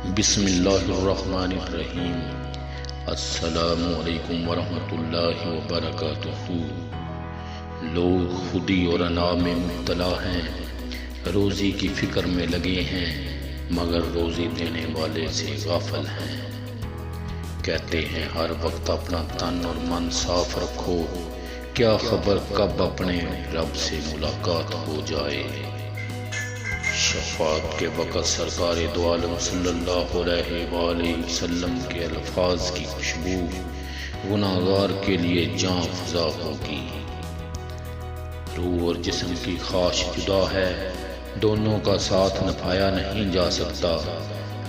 بسم اللہ الرحمن الرحیم۔ السلام علیکم ورحمۃ اللہ وبرکاتہ۔ لوگ خودی اور انا میں مبتلا ہیں، روزی کی فکر میں لگے ہیں مگر روزی دینے والے سے غافل ہیں۔ کہتے ہیں ہر وقت اپنا تن اور من صاف رکھو، کیا خبر کب اپنے رب سے ملاقات ہو جائے۔ شفاعت کے وقت سرکار دو عالم صلی اللہ علیہ وآلہ وسلم کے الفاظ کی خوشبو گناہگار کے لیے جاں فضا ہوگی۔ روح اور جسم کی خواہش جدا ہے، دونوں کا ساتھ نبھایا نہیں جا سکتا۔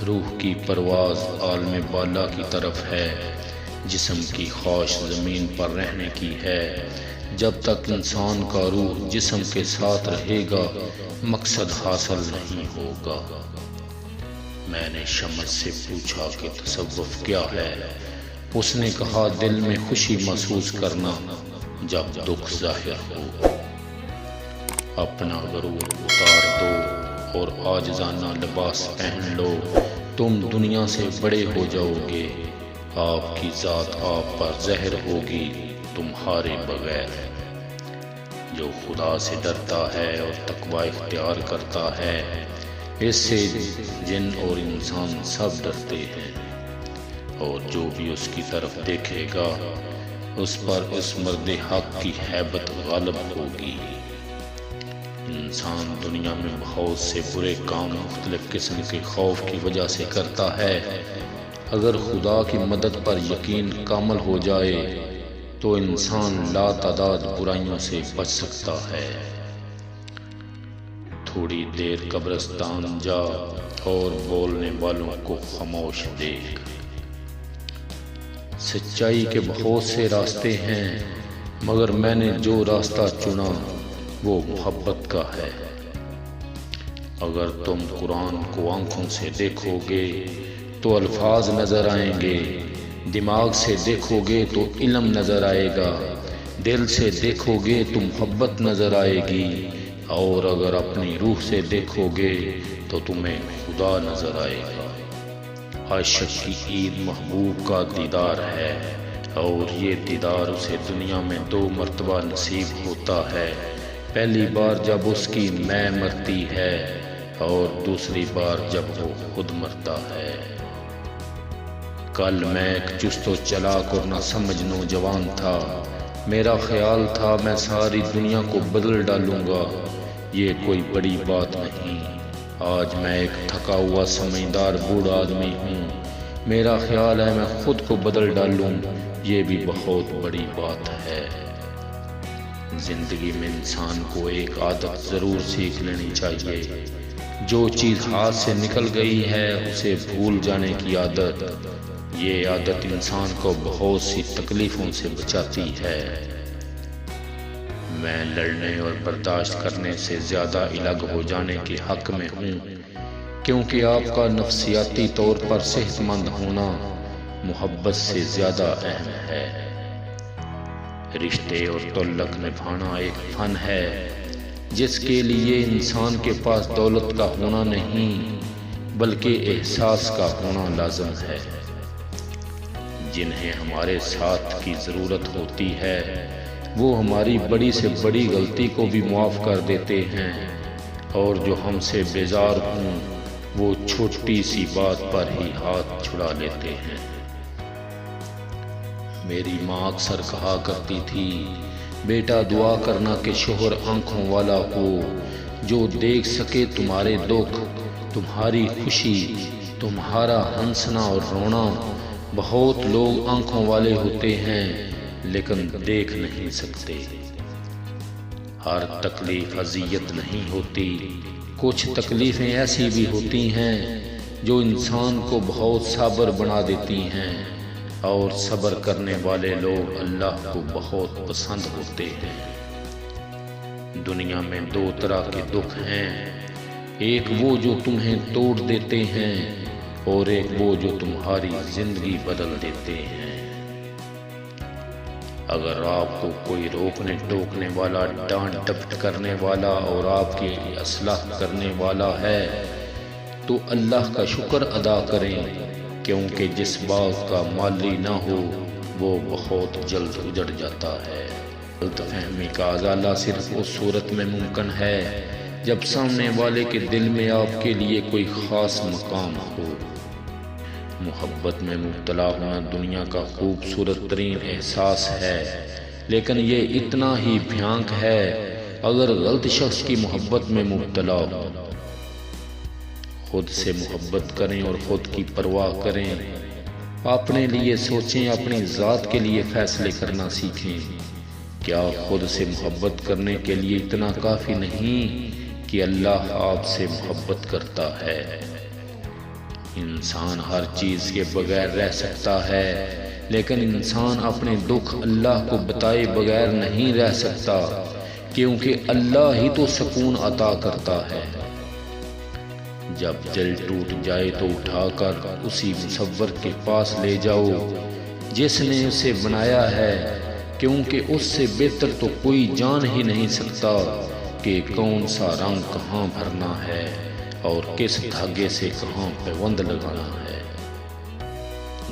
روح کی پرواز عالم بالا کی طرف ہے، جسم کی خواہش زمین پر رہنے کی ہے۔ جب تک انسان کا روح جسم کے ساتھ رہے گا مقصد حاصل نہیں ہوگا۔ میں نے شمس سے پوچھا کہ تصوف کیا ہے؟ اس نے کہا دل میں خوشی محسوس کرنا جب دکھ ظاہر ہو۔ اپنا غرور اتار دو اور عاجزانہ لباس پہن لو، تم دنیا سے بڑے ہو جاؤ گے۔ آپ کی ذات آپ پر زہر ہوگی تمہارے بغیر۔ جو خدا سے ڈرتا ہے اور تقوی اختیار کرتا ہے، اس سے جن اور انسان سب ڈرتے ہیں، اور جو بھی اس کی طرف دیکھے گا اس پر اس مرد حق کی ہیبت غالب ہوگی۔ انسان دنیا میں بہت سے برے کام مختلف قسم کے خوف کی وجہ سے کرتا ہے۔ اگر خدا کی مدد پر یقین کامل ہو جائے تو انسان لا تعداد برائیوں سے بچ سکتا ہے۔ تھوڑی دیر قبرستان جا اور بولنے والوں کو خاموش دیکھ۔ سچائی کے بہت سے راستے ہیں مگر میں نے جو راستہ چنا وہ محبت کا ہے۔ اگر تم قرآن کو آنکھوں سے دیکھو گے تو الفاظ نظر آئیں گے، دماغ سے دیکھو گے تو علم نظر آئے گا، دل سے دیکھو گے تو محبت نظر آئے گی، اور اگر اپنی روح سے دیکھو گے تو تمہیں خدا نظر آئے گا۔ عاشق کی عید محبوب کا دیدار ہے، اور یہ دیدار اسے دنیا میں 2 مرتبہ نصیب ہوتا ہے۔ پہلی بار جب اس کی میں مرتی ہے اور دوسری بار جب وہ خود مرتا ہے۔ کل میں ایک چست و چلاک اور نہ سمجھ نوجوان تھا، میرا خیال تھا میں ساری دنیا کو بدل ڈالوں گا، یہ کوئی بڑی بات نہیں۔ آج میں ایک تھکا ہوا سمجھدار بوڑھا آدمی ہوں، میرا خیال ہے میں خود کو بدل ڈالوں، یہ بھی بہت بڑی بات ہے۔ زندگی میں انسان کو ایک عادت ضرور سیکھ لینی چاہیے، جو چیز ہاتھ سے نکل گئی ہے اسے بھول جانے کی عادت۔ یہ عادت انسان کو بہت سی تکلیفوں سے بچاتی ہے۔ میں لڑنے اور برداشت کرنے سے زیادہ الگ ہو جانے کے حق میں ہوں، کیونکہ آپ کا نفسیاتی طور پر صحت مند ہونا محبت سے زیادہ اہم ہے۔ رشتے اور تعلق نبھانا ایک فن ہے جس کے لیے انسان کے پاس دولت کا ہونا نہیں بلکہ احساس کا ہونا لازم ہے۔ جنہیں ہمارے ساتھ کی ضرورت ہوتی ہے وہ ہماری بڑی سے بڑی غلطی کو بھی معاف کر دیتے ہیں، اور جو ہم سے بیزار ہوں وہ چھوٹی سی بات پر ہی ہاتھ چھڑا لیتے ہیں۔ میری ماں اکثر کہا کرتی تھی، بیٹا دعا کرنا کہ شوہر آنکھوں والا ہو، جو دیکھ سکے تمہارے دکھ، تمہاری خوشی، تمہارا ہنسنا اور رونا۔ بہت لوگ آنکھوں والے ہوتے ہیں لیکن دیکھ نہیں سکتے۔ ہر تکلیف اذیت نہیں ہوتی، کچھ تکلیفیں ایسی بھی ہوتی ہیں جو انسان کو بہت صابر بنا دیتی ہیں، اور صبر کرنے والے لوگ اللہ کو بہت پسند ہوتے ہیں۔ دنیا میں 2 طرح کے دکھ ہیں، ایک وہ جو تمہیں توڑ دیتے ہیں اور ایک وہ جو تمہاری زندگی بدل دیتے ہیں۔ اگر آپ کو کوئی روکنے ٹوکنے والا، ڈانٹ ڈپٹ کرنے والا اور آپ کی اصلاح کرنے والا ہے تو اللہ کا شکر ادا کریں، کیونکہ جس بات کا مالی نہ ہو وہ بہت جلد اجڑ جاتا ہے۔ غلط فہمی کا ازالہ صرف اس صورت میں ممکن ہے جب سامنے والے کے دل میں آپ کے لیے کوئی خاص مقام ہو۔ محبت میں مبتلا ہونا دنیا کا خوبصورت ترین احساس ہے، لیکن یہ اتنا ہی بھیانک ہے اگر غلط شخص کی محبت میں مبتلا ہو۔ خود سے محبت کریں اور خود کی پرواہ کریں، اپنے لیے سوچیں، اپنی ذات کے لیے فیصلے کرنا سیکھیں۔ کیا خود سے محبت کرنے کے لیے اتنا کافی نہیں کہ اللہ آپ سے محبت کرتا ہے؟ انسان ہر چیز کے بغیر رہ سکتا ہے، لیکن انسان اپنے دکھ اللہ کو بتائے بغیر نہیں رہ سکتا، کیونکہ اللہ ہی تو سکون عطا کرتا ہے۔ جب دل ٹوٹ جائے تو اٹھا کر اسی مصور کے پاس لے جاؤ جس نے اسے بنایا ہے، کیونکہ اس سے بہتر تو کوئی جان ہی نہیں سکتا کہ کون سا رنگ کہاں بھرنا ہے اور کس دھاگے سے کہاں پیوند لگانا ہے۔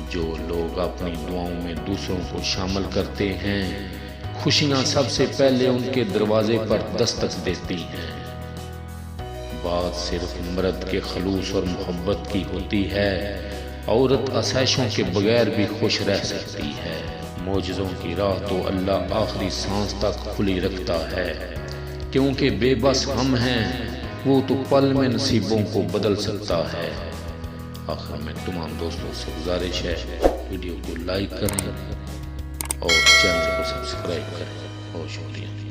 جو لوگ اپنی دعاؤں میں دوسروں کو شامل کرتے ہیں، خوشیاں سب سے پہلے ان کے دروازے پر دستک دیتی ہیں۔ بات صرف مرد کے خلوص اور محبت کی ہوتی ہے، عورت آسائشوں کے بغیر بھی خوش رہ سکتی ہے۔ معجزوں کی راہ تو اللہ آخری سانس تک کھلی رکھتا ہے، کیونکہ بے بس ہم ہیں، وہ تو پل میں نصیبوں کو بدل سکتا ہے۔ آخر میں تمام دوستوں سے گزارش ہے، ویڈیو کو لائک کریں اور چینل کو سبسکرائب کریں۔ بہت شکریہ۔